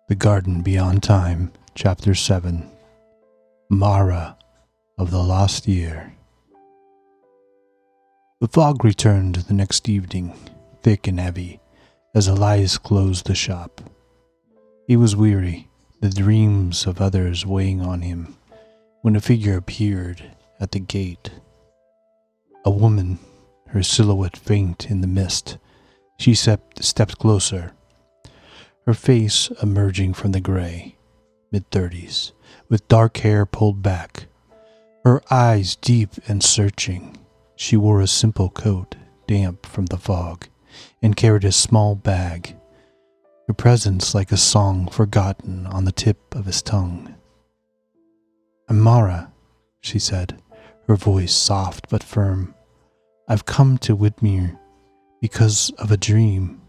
The Garden Beyond Time, Chapter 7. Mara of the Lost Year. The fog returned the next evening, thick and heavy, as Elias closed the shop. He was weary, the dreams of others weighing on him, when a figure appeared at the gate. A woman, her silhouette faint in the mist. She stepped closer, her face emerging from the gray, mid-30s, with dark hair pulled back, her eyes deep and searching. She wore a simple coat, damp from the fog, and carried a small bag, her presence like a song forgotten on the tip of his tongue. "I'm Mara," she said, her voice soft but firm. "I've come to Widmere because of a dream.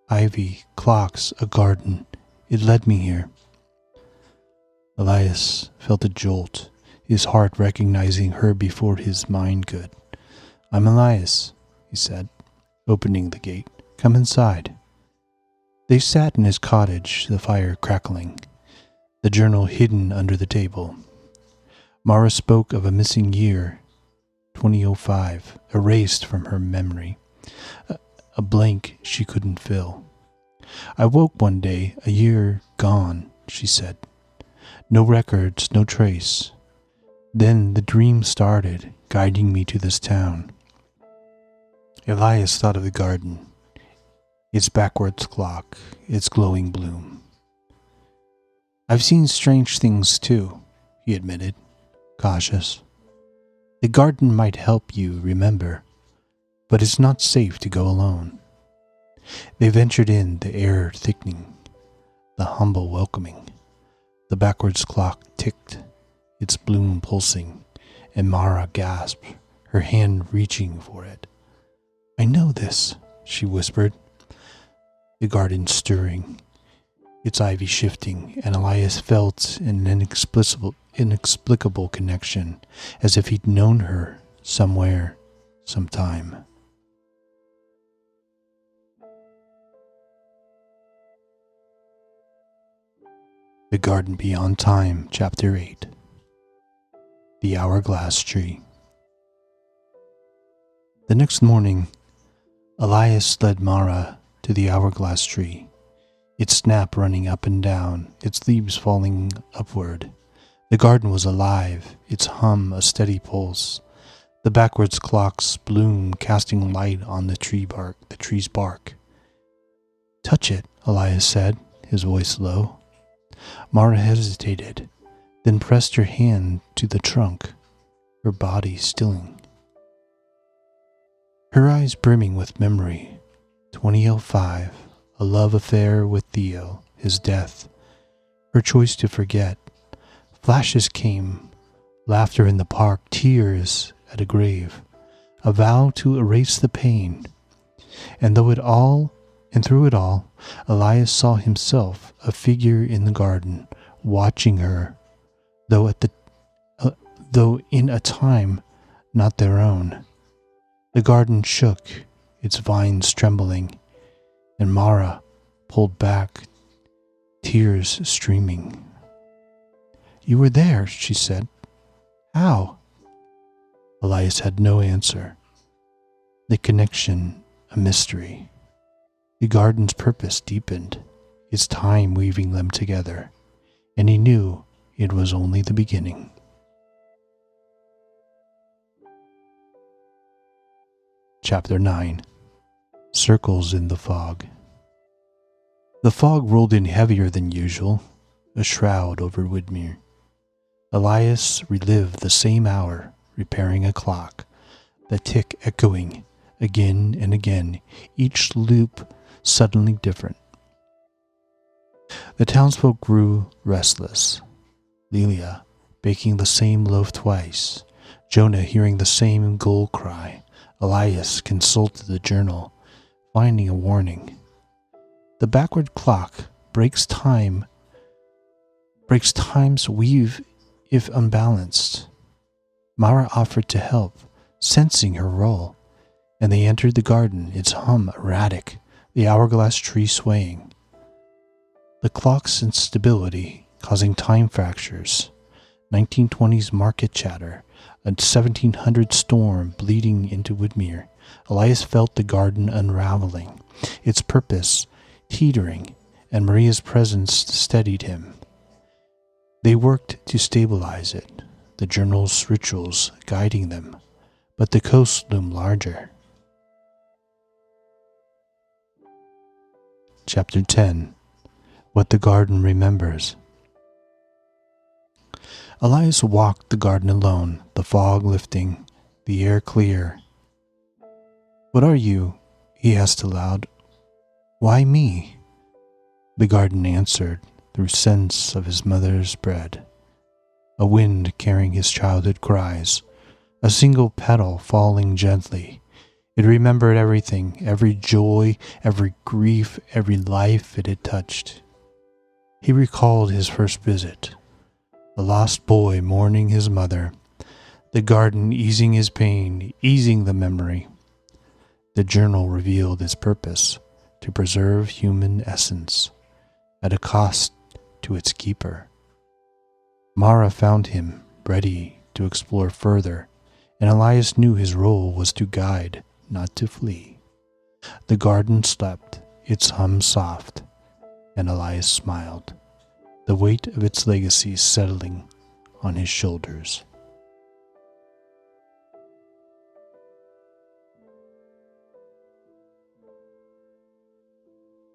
Ivy, clocks, a garden. It led me here." Elias felt a jolt, his heart recognizing her before his mind could. "I'm Elias," he said, opening the gate. "Come inside." They sat in his cottage, the fire crackling, the journal hidden under the table. Mara spoke of a missing year, 2005, erased from her memory. A blank she couldn't fill. "I woke one day, a year gone," she said. "No records, no trace. Then the dream started, guiding me to this town." Elias thought of the garden, its backwards clock, its glowing bloom. "I've seen strange things too," he admitted, cautious. "The garden might help you remember, but it's not safe to go alone." They ventured in, the air thickening, the humble welcoming. The backwards clock ticked, its bloom pulsing, and Mara gasped, her hand reaching for it. "I know this," she whispered. The garden stirring, its ivy shifting, and Elias felt an inexplicable connection, as if he'd known her somewhere, sometime. The Garden Beyond Time, Chapter 8. The Hourglass Tree. The next morning, Elias led Mara to the hourglass tree, its snap running up and down, its leaves falling upward. The garden was alive, its hum a steady pulse, the backwards clock's bloom casting light on the tree's bark. "Touch it," Elias said, his voice low. Mara hesitated, then pressed her hand to the trunk, her body stilling. Her eyes brimming with memory. 2005, a love affair with Theo, his death, her choice to forget. Flashes came, laughter in the park, tears at a grave, a vow to erase the pain. And through it all, Elias saw himself, a figure in the garden, watching her, though in a time not their own. The garden shook, its vines trembling, and Mara pulled back, tears streaming. "You were there," she said. "How?" Elias had no answer. The connection, a mystery. The garden's purpose deepened, its time weaving them together, and he knew it was only the beginning. Chapter 9. Circles in the Fog. The fog rolled in heavier than usual, a shroud over Widmere. Elias relived the same hour, repairing a clock, the tick echoing again and again, each loop suddenly different. The townsfolk grew restless. Lelia baking the same loaf twice, Jonah hearing the same gull cry. Elias consulted the journal, finding a warning. The backward clock breaks time's weave if unbalanced. Mara offered to help, sensing her role, and they entered the garden, its hum erratic, the hourglass tree swaying. The clock's instability causing time fractures, 1920s market chatter, a 1700 storm bleeding into Woodmere. Elias felt the garden unraveling, its purpose teetering, and Maria's presence steadied him. They worked to stabilize it, the journal's rituals guiding them, but the coast loomed larger. Chapter 10. What the Garden Remembers. Elias walked the garden alone, the fog lifting, the air clear. "What are you?" he asked aloud. "Why me?" The garden answered through scents of his mother's bread, a wind carrying his childhood cries, a single petal falling gently. It remembered everything, every joy, every grief, every life it had touched. He recalled his first visit, the lost boy mourning his mother, the garden easing his pain, easing the memory. The journal revealed its purpose, to preserve human essence, at a cost to its keeper. Mara found him, ready to explore further, and Elias knew his role was to guide, not to flee. The garden slept, its hum soft, and Elias smiled, the weight of its legacy settling on his shoulders.